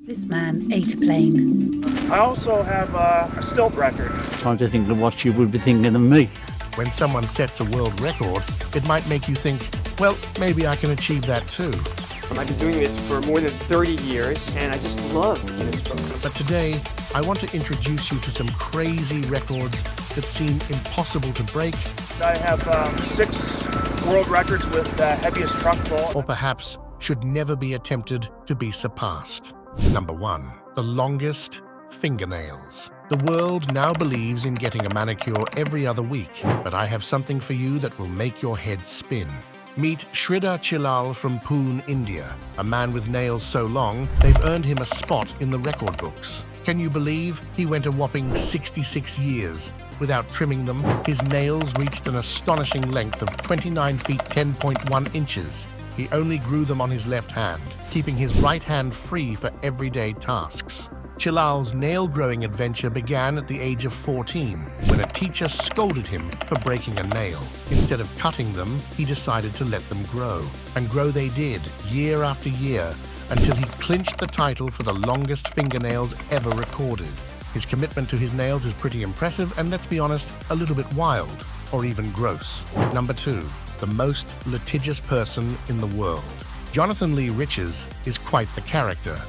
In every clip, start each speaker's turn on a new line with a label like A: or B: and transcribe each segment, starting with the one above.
A: This man ate a plane.
B: I also have a stilt record.
C: Trying to think of what you would be thinking of me.
D: When someone sets a world record, it might make you think, well, maybe I can achieve that too.
E: I've been doing this for more than 30 years, and I just love Guinness Book.
D: But today, I want to introduce you to some crazy records that seem impossible to break.
B: I have 6 world records with the heaviest truck pull.
D: Or perhaps should never be attempted to be surpassed. Number 1. The longest fingernails. The world now believes in getting a manicure every other week, but I have something for you that will make your head spin. Meet Sridhar Chilal from Pune, India, a man with nails so long they've earned him a spot in the record books. Can you believe he went a whopping 66 years without trimming them? His nails reached an astonishing length of 29 feet 10.1 inches. He only grew them on his left hand, keeping his right hand free for everyday tasks. Chilal's nail-growing adventure began at the age of 14, when a teacher scolded him for breaking a nail. Instead of cutting them, he decided to let them grow. And grow they did, year after year, until he clinched the title for the longest fingernails ever recorded. His commitment to his nails is pretty impressive and, let's be honest, a little bit wild, or even gross. Number 2. The most litigious person in the world. Jonathan Lee Riches is quite the character.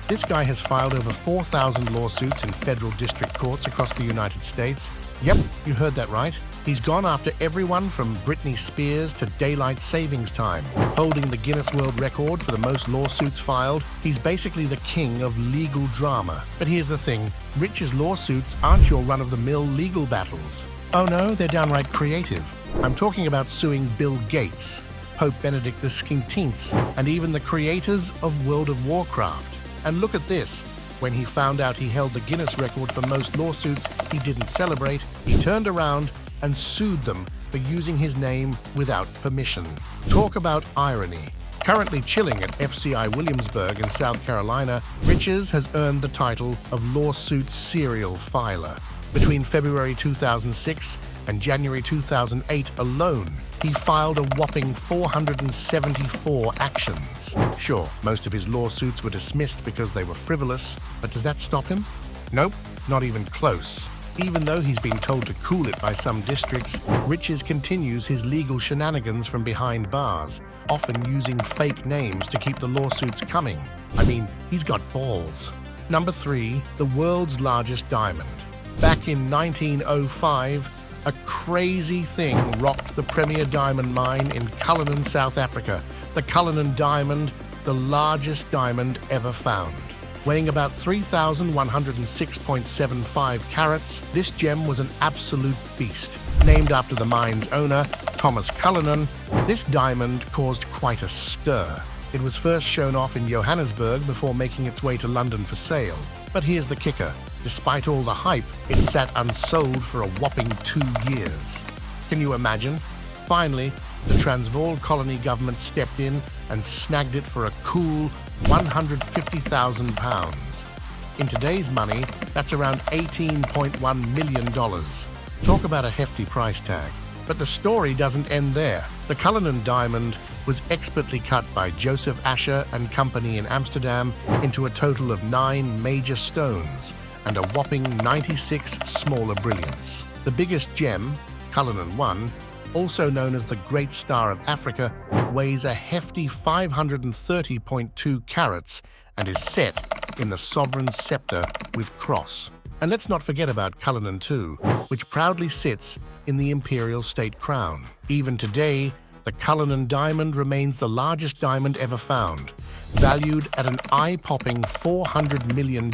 D: This guy has filed over 4,000 lawsuits in federal district courts across the United States. Yep, you heard that right. He's gone after everyone from Britney Spears to daylight savings time. Holding the Guinness World Record for the most lawsuits filed, he's basically the king of legal drama. But here's the thing, Rich's lawsuits aren't your run-of-the-mill legal battles. Oh no, they're downright creative. I'm talking about suing Bill Gates, Pope Benedict XVI, and even the creators of World of Warcraft. And look at this. When he found out he held the Guinness record for most lawsuits he didn't celebrate, he turned around and sued them for using his name without permission. Talk about irony. Currently chilling at FCI Williamsburg in South Carolina, Riches has earned the title of lawsuit serial filer. Between February 2006 and January 2008 alone, he filed a whopping 474 actions. Sure, most of his lawsuits were dismissed because they were frivolous, but does that stop him? Nope, not even close. Even though he's been told to cool it by some districts, Riches continues his legal shenanigans from behind bars, often using fake names to keep the lawsuits coming. I mean, he's got balls. Number 3, the world's largest diamond. Back in 1905, a crazy thing rocked the premier diamond mine in Cullinan, South Africa. The Cullinan diamond, the largest diamond ever found. Weighing about 3,106.75 carats, this gem was an absolute beast. Named after the mine's owner, Thomas Cullinan, this diamond caused quite a stir. It was first shown off in Johannesburg before making its way to London for sale. But here's the kicker. Despite all the hype, it sat unsold for a whopping 2 years. Can you imagine? Finally, the Transvaal colony government stepped in and snagged it for a cool £150,000. In today's money, that's around $18.1 million. Talk about a hefty price tag. But the story doesn't end there. The Cullinan diamond was expertly cut by Joseph Asher and Company in Amsterdam into a total of 9 major stones and a whopping 96 smaller brilliants. The biggest gem, Cullinan 1, also known as the Great Star of Africa, weighs a hefty 530.2 carats and is set in the sovereign's scepter with cross. And let's not forget about Cullinan 2, which proudly sits in the imperial state crown. Even today, the Cullinan diamond remains the largest diamond ever found, valued at an eye-popping $400 million.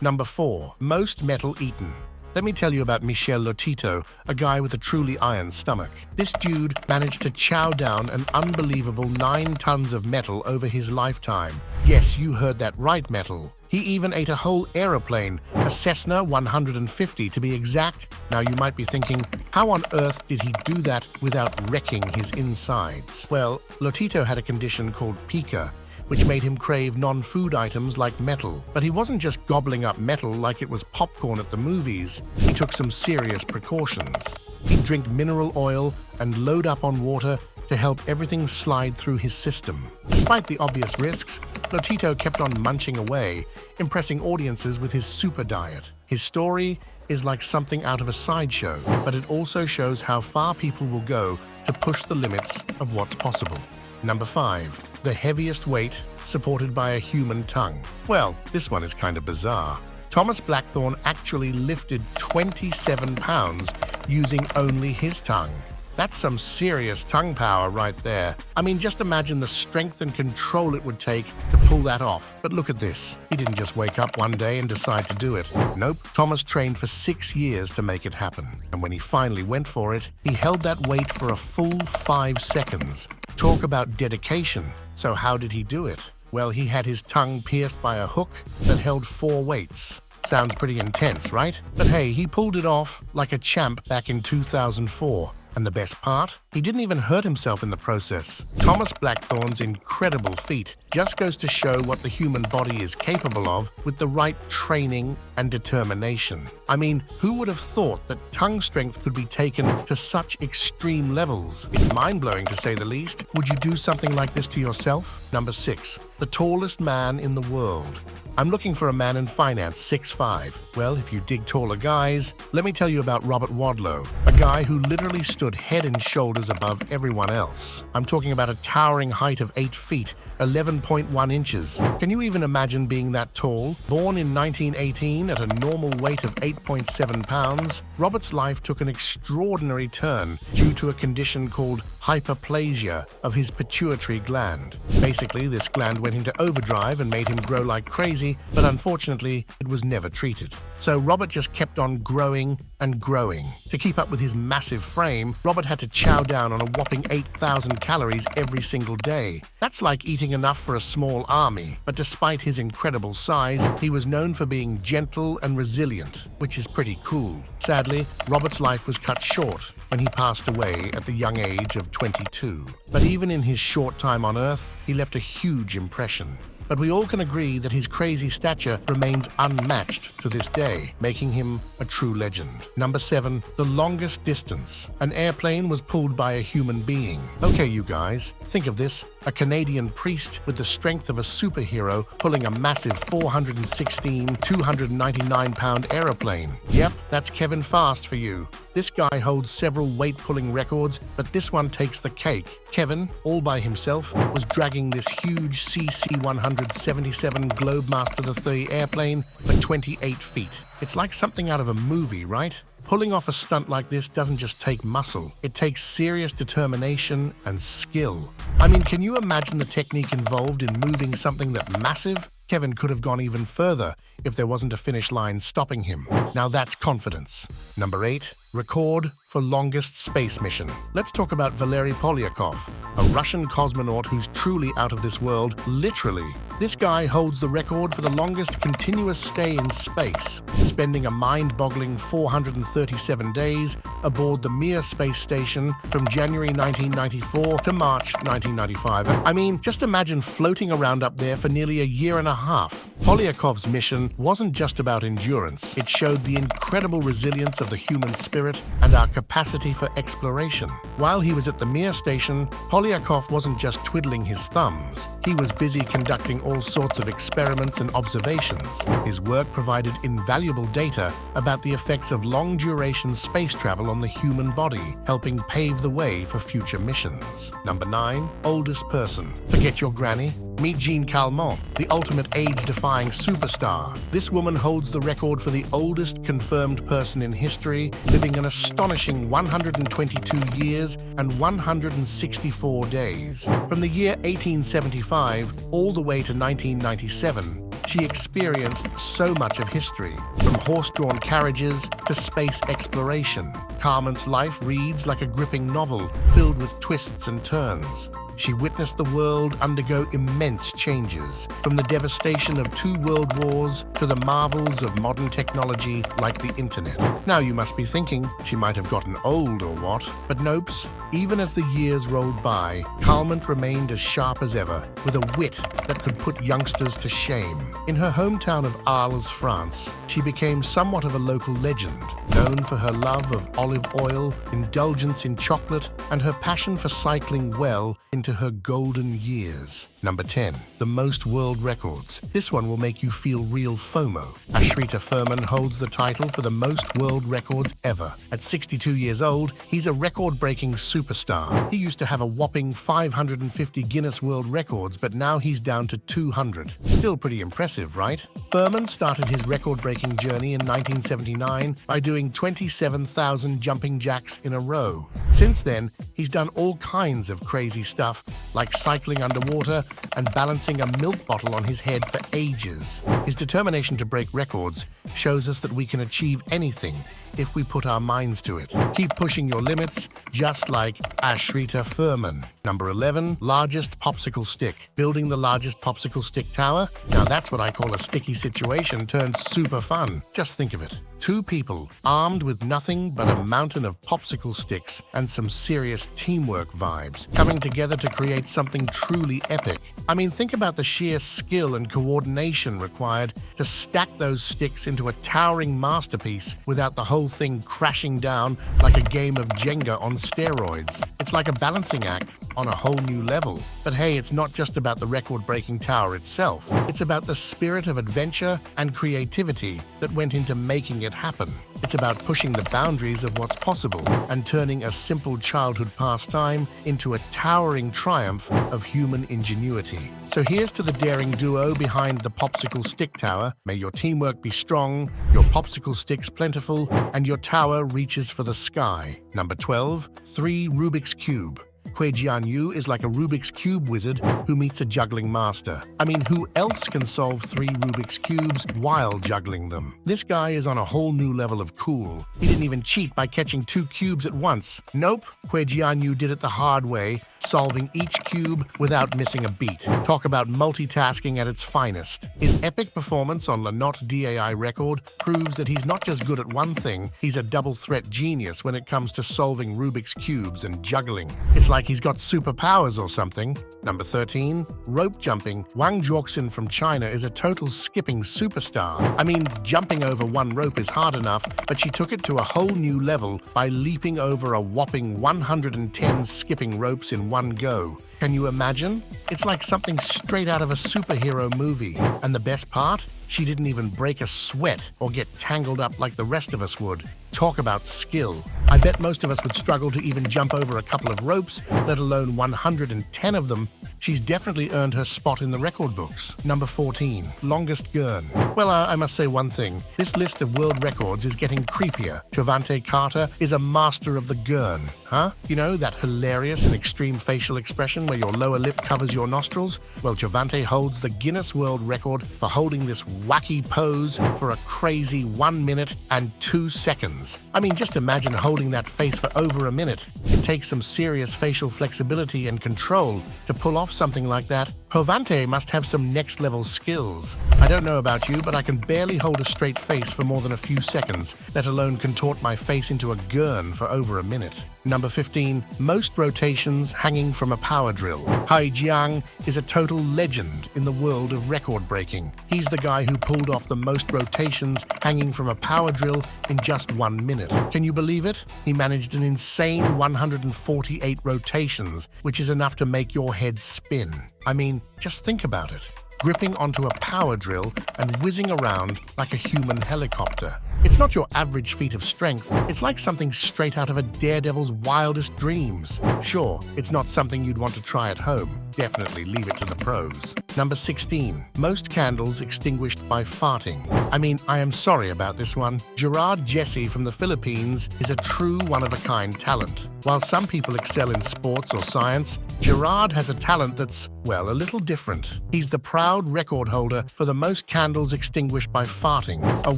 D: Number 4, most metal eaten. Let me tell you about Michel Lotito, a guy with a truly iron stomach. This dude managed to chow down an unbelievable 9 tons of metal over his lifetime. Yes, you heard that right, metal. He even ate a whole aeroplane, a Cessna 150 to be exact. Now you might be thinking, how on earth did he do that without wrecking his insides? Well, Lotito had a condition called pica, which made him crave non-food items like metal. But he wasn't just gobbling up metal like it was popcorn at the movies. He took some serious precautions. He'd drink mineral oil and load up on water to help everything slide through his system. Despite the obvious risks, Lotito kept on munching away, impressing audiences with his super diet. His story is like something out of a sideshow, but it also shows how far people will go to push the limits of what's possible. Number 5. The heaviest weight supported by a human tongue. Well, this one is kind of bizarre. Thomas Blackthorne actually lifted 27 pounds using only his tongue. That's some serious tongue power right there. I mean, just imagine the strength and control it would take to pull that off. But look at this. He didn't just wake up one day and decide to do it. Nope. Thomas trained for 6 years to make it happen. And when he finally went for it, he held that weight for a full 5 seconds. Talk about dedication. So how did he do it? Well, he had his tongue pierced by a hook that held 4 weights. Sounds pretty intense, right? But hey, he pulled it off like a champ back in 2004. And the best part? He didn't even hurt himself in the process. Thomas Blackthorne's incredible feat just goes to show what the human body is capable of with the right training and determination. I mean, who would have thought that tongue strength could be taken to such extreme levels? It's mind-blowing to say the least. Would you do something like this to yourself? Number 6. The tallest man in the world. I'm looking for a man in finance, 6'5". Well, if you dig taller guys, let me tell you about Robert Wadlow, a guy who literally stood head and shoulders above everyone else. I'm talking about a towering height of 8 feet, 11.1 inches. Can you even imagine being that tall? Born in 1918 at a normal weight of 8.7 pounds, Robert's life took an extraordinary turn due to a condition called hyperplasia of his pituitary gland. Basically, this gland went into overdrive and made him grow like crazy, but unfortunately, it was never treated. So Robert just kept on growing and growing. To keep up with his massive frame, Robert had to chow down on a whopping 8,000 calories every single day. That's like eating enough for a small army. But despite his incredible size, he was known for being gentle and resilient, which is pretty cool. Sadly, Robert's life was cut short when he passed away at the young age of 22. But even in his short time on Earth, he left a huge impression. But we all can agree that his crazy stature remains unmatched to this day, making him a true legend. Number 7. The longest distance. An airplane was pulled by a human being. Okay, you guys, think of this. A Canadian priest with the strength of a superhero pulling a massive 416, 299-pound aeroplane. Yep, that's Kevin Fast for you. This guy holds several weight-pulling records, but this one takes the cake. Kevin, all by himself, was dragging this huge CC-177 Globemaster III airplane for 28 feet. It's like something out of a movie, right? Pulling off a stunt like this doesn't just take muscle, it takes serious determination and skill. I mean, can you imagine the technique involved in moving something that massive? Kevin could have gone even further if there wasn't a finish line stopping him. Now that's confidence. Number 8. Record for longest space mission. Let's talk about Valery Polyakov, a Russian cosmonaut who's truly out of this world, literally. This guy holds the record for the longest continuous stay in space, spending a mind-boggling 437 days aboard the Mir space station from January 1994 to March 1995. I mean, just imagine floating around up there for nearly a year and a half. Polyakov's mission wasn't just about endurance. It showed the incredible resilience of the human spirit and our capacity for exploration. While he was at the Mir station, Polyakov wasn't just twiddling his thumbs. He was busy conducting all sorts of experiments and observations. His work provided invaluable data about the effects of long-duration space travel on the human body, helping pave the way for future missions. Number 9. Oldest person. Forget your granny. Meet Jean Calment, the ultimate age-defying superstar. This woman holds the record for the oldest confirmed person in history, living an astonishing 122 years and 164 days. From the year 1875 all the way to 1997, she experienced so much of history, from horse-drawn carriages to space exploration. Calment's life reads like a gripping novel filled with twists and turns. She witnessed the world undergo immense changes, from the devastation of 2 world wars to the marvels of modern technology like the internet. Now you must be thinking, she might have gotten old or what? But nopes. Even as the years rolled by, Calment remained as sharp as ever, with a wit that could put youngsters to shame. In her hometown of Arles, France, she became somewhat of a local legend, known for her love of olive oil, indulgence in chocolate, and her passion for cycling well into her golden years. Number 10. The most world records. This one will make you feel real FOMO. Ashrita Furman holds the title for the most world records ever. At 62 years old, he's a record-breaking superstar. He used to have a whopping 550 Guinness World Records, but now he's down to 200. Still pretty impressive, right? Furman started his record-breaking journey in 1979 by doing 27,000 jumping jacks in a row. Since then, he's done all kinds of crazy stuff, like cycling underwater and balancing a milk bottle on his head for ages. His determination to break records shows us that we can achieve anything if we put our minds to it. Keep pushing your limits, just like Ashrita Furman. Number 11, largest popsicle stick. Building the largest popsicle stick tower? Now that's what I call a sticky situation turned super fun. Just think of it. 2 people, armed with nothing but a mountain of popsicle sticks and some serious teamwork vibes, coming together to create something truly epic. I mean, think about the sheer skill and coordination required to stack those sticks into a towering masterpiece without the whole thing crashing down like a game of Jenga on steroids. It's like a balancing act on a whole new level. But hey, it's not just about the record-breaking tower itself. It's about the spirit of adventure and creativity that went into making it happen. It's about pushing the boundaries of what's possible and turning a simple childhood pastime into a towering triumph of human ingenuity. So here's to the daring duo behind the popsicle stick tower. May your teamwork be strong, your popsicle sticks plentiful, and your tower reaches for the sky. Number 12, 3 Rubik's Cube. Kui Jianyu is like a Rubik's Cube wizard who meets a juggling master. I mean, who else can solve 3 Rubik's Cubes while juggling them? This guy is on a whole new level of cool. He didn't even cheat by catching 2 cubes at once. Nope, Kui Jianyu did it the hard way, solving each cube without missing a beat. Talk about multitasking at its finest. His epic performance on Lanotte DAI record proves that he's not just good at one thing, he's a double-threat genius when it comes to solving Rubik's Cubes and juggling. It's like he's got superpowers or something. Number 13, rope jumping. Wang Zhuoxin from China is a total skipping superstar. I mean, jumping over one rope is hard enough, but she took it to a whole new level by leaping over a whopping 110 skipping ropes in one go. Can you imagine? It's like something straight out of a superhero movie. And the best part? She didn't even break a sweat or get tangled up like the rest of us would. Talk about skill. I bet most of us would struggle to even jump over a couple of ropes, let alone 110 of them. She's definitely earned her spot in the record books. Number 14, longest gurn. Well, I must say one thing. This list of world records is getting creepier. Chovante Carter is a master of the gurn. Huh? You know, that hilarious and extreme facial expression where your lower lip covers your nostrils? Well, Chovante holds the Guinness World Record for holding this wacky pose for a crazy 1 minute and 2 seconds. I mean, just imagine holding that face for over a minute. It takes some serious facial flexibility and control to pull off something like that. Chovante must have some next-level skills. I don't know about you, but I can barely hold a straight face for more than a few seconds, let alone contort my face into a gurn for over a minute. Number 15, most rotations hanging from a power drill. Hai Jiang is a total legend in the world of record breaking. He's the guy who pulled off the most rotations hanging from a power drill in just 1 minute. Can you believe it? He managed an insane 148 rotations, which is enough to make your head spin. I mean, just think about it. Gripping onto a power drill and whizzing around like a human helicopter. It's not your average feat of strength. It's like something straight out of a daredevil's wildest dreams. Sure, it's not something you'd want to try at home. Definitely leave it to the pros. Number 16, most candles extinguished by farting. I mean, I am sorry about this one. Gerard Jesse from the Philippines is a true one-of-a-kind talent. While some people excel in sports or science, Gerard has a talent that's, well, a little different. He's the proud record holder for the most candles extinguished by farting, a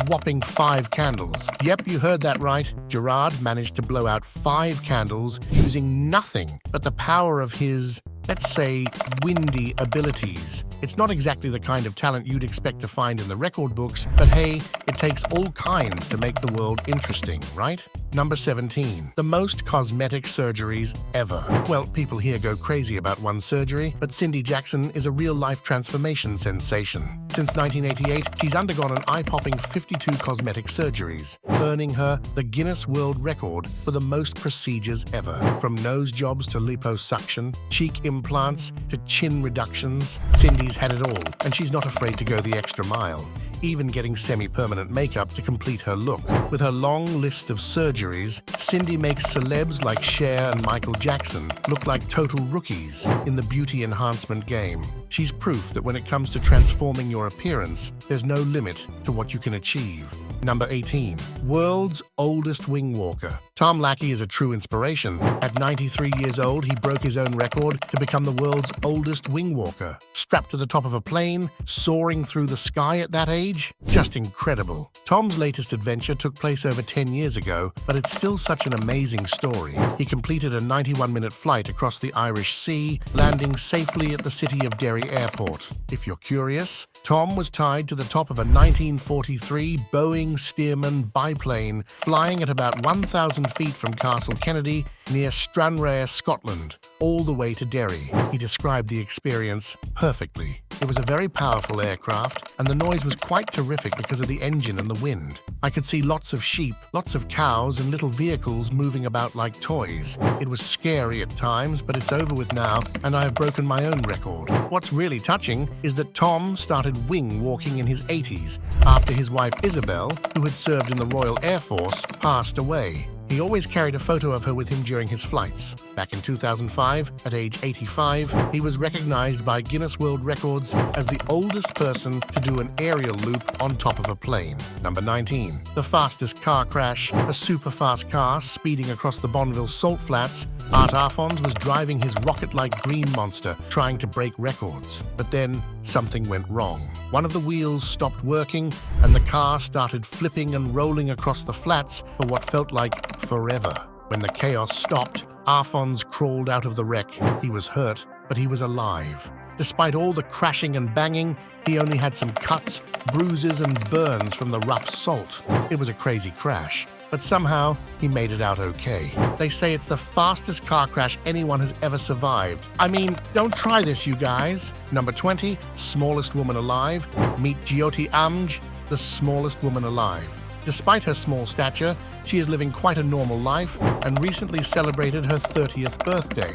D: whopping 5 candles. Yep, you heard that right. Gerard managed to blow out 5 candles using nothing but the power of his let's say, windy abilities. It's not exactly the kind of talent you'd expect to find in the record books, but hey, it takes all kinds to make the world interesting, right? Number 17. The most cosmetic surgeries ever. Well, people here go crazy about one surgery, but Cindy Jackson is a real-life transformation sensation. Since 1988, she's undergone an eye-popping 52 cosmetic surgeries, earning her the Guinness World Record for the most procedures ever. From nose jobs to liposuction, cheek implants to chin reductions, Cindy's had it all, and she's not afraid to go the extra mile, even getting semi-permanent makeup to complete her look. With her long list of surgeries, Cindy makes celebs like Cher and Michael Jackson look like total rookies in the beauty enhancement game. She's proof that when it comes to transforming your appearance, there's no limit to what you can achieve. Number 18. World's oldest wing walker. Tom Lackey is a true inspiration. At 93 years old, he broke his own record to become the world's oldest wing walker. Strapped to the top of a plane, soaring through the sky at that age? Just incredible. Tom's latest adventure took place over 10 years ago, but it's still such an amazing story. He completed a 91-minute flight across the Irish Sea, landing safely at the city of Derry Airport. If you're curious, Tom was tied to the top of a 1943 Boeing Stearman biplane, flying at about 1,000 feet from Castle Kennedy near Stranraer, Scotland, all the way to Derry. He described the experience perfectly. It was a very powerful aircraft, and the noise was quite terrific because of the engine and the wind. I could see lots of sheep, lots of cows, and little vehicles moving about like toys. It was scary at times, but it's over with now, and I have broken my own record. What's really touching is that Tom started wing walking in his 80s after his wife Isabel, who had served in the Royal Air Force, passed away. He always carried a photo of her with him during his flights. Back in 2005, at age 85, he was recognized by Guinness World Records as the oldest person to do an aerial loop on top of a plane. Number 19. The fastest car crash. A super-fast car speeding across the Bonneville Salt Flats. Art Arfons was driving his rocket-like green monster, trying to break records. But then, something went wrong. One of the wheels stopped working, and the car started flipping and rolling across the flats for what felt like forever. When the chaos stopped, Arfons crawled out of the wreck. He was hurt, but he was alive. Despite all the crashing and banging, he only had some cuts, bruises, and burns from the rough salt. It was a crazy crash, but somehow he made it out okay. They say it's the fastest car crash anyone has ever survived. I mean, don't try this, you guys. Number 20, smallest woman alive. Meet Jyoti Amj, the smallest woman alive. Despite her small stature, she is living quite a normal life and recently celebrated her 30th birthday.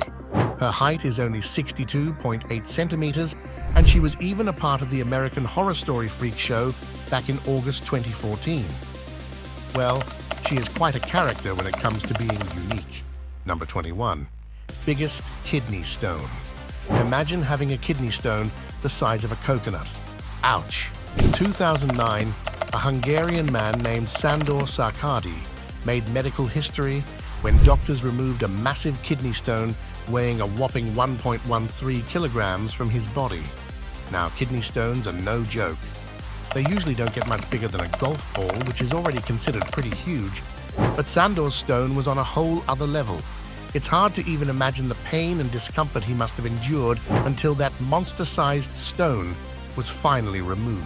D: Her height is only 62.8 centimeters, and she was even a part of the American Horror Story Freak Show back in August 2014. Well, she is quite a character when it comes to being unique. Number 21. Biggest kidney stone. Imagine having a kidney stone the size of a coconut. Ouch. In 2009, a Hungarian man named Sandor Sarkadi made medical history when doctors removed a massive kidney stone weighing a whopping 1.13 kilograms from his body. Now, kidney stones are no joke. They usually don't get much bigger than a golf ball, which is already considered pretty huge. But Sandor's stone was on a whole other level. It's hard to even imagine the pain and discomfort he must have endured until that monster-sized stone was finally removed.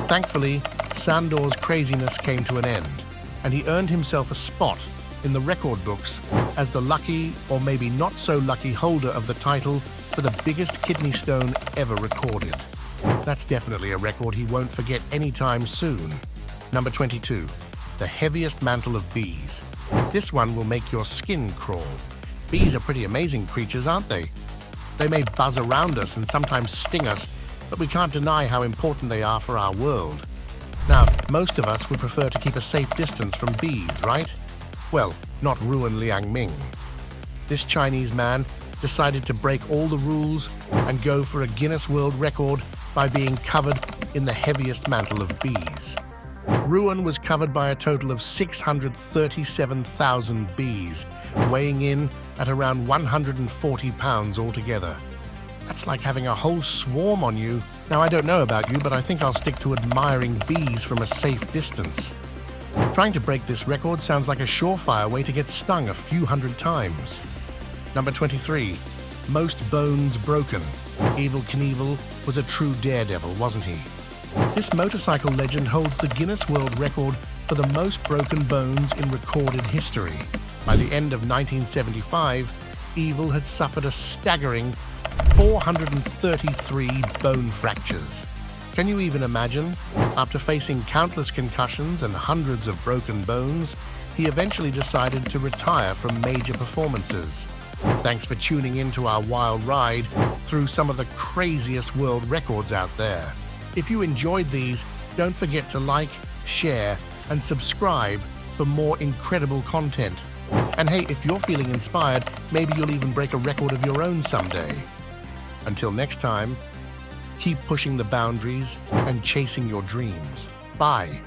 D: Thankfully, Sandor's craziness came to an end, and he earned himself a spot in the record books as the lucky, or maybe not so lucky, holder of the title for the biggest kidney stone ever recorded. That's definitely a record he won't forget anytime soon. Number 22. The heaviest mantle of bees. This one will make your skin crawl. Bees are pretty amazing creatures, aren't they? They may buzz around us and sometimes sting us, but we can't deny how important they are for our world. Now, most of us would prefer to keep a safe distance from bees, right? Well, not Ruan Liangming. This Chinese man decided to break all the rules and go for a Guinness World Record by being covered in the heaviest mantle of bees. Ruan was covered by a total of 637,000 bees, weighing in at around 140 pounds altogether. That's like having a whole swarm on you. Now, I don't know about you, but I think I'll stick to admiring bees from a safe distance. Trying to break this record sounds like a surefire way to get stung a few hundred times. Number 23. Most bones broken. Evel Knievel was a true daredevil, wasn't he? This motorcycle legend holds the Guinness World Record for the most broken bones in recorded history. By the end of 1975, Evel had suffered a staggering 433 bone fractures. Can you even imagine? After facing countless concussions and hundreds of broken bones, he eventually decided to retire from major performances. Thanks for tuning in to our wild ride through some of the craziest world records out there. If you enjoyed these, don't forget to like, share, and subscribe for more incredible content. And hey, if you're feeling inspired, maybe you'll even break a record of your own someday. Until next time, keep pushing the boundaries and chasing your dreams. Bye.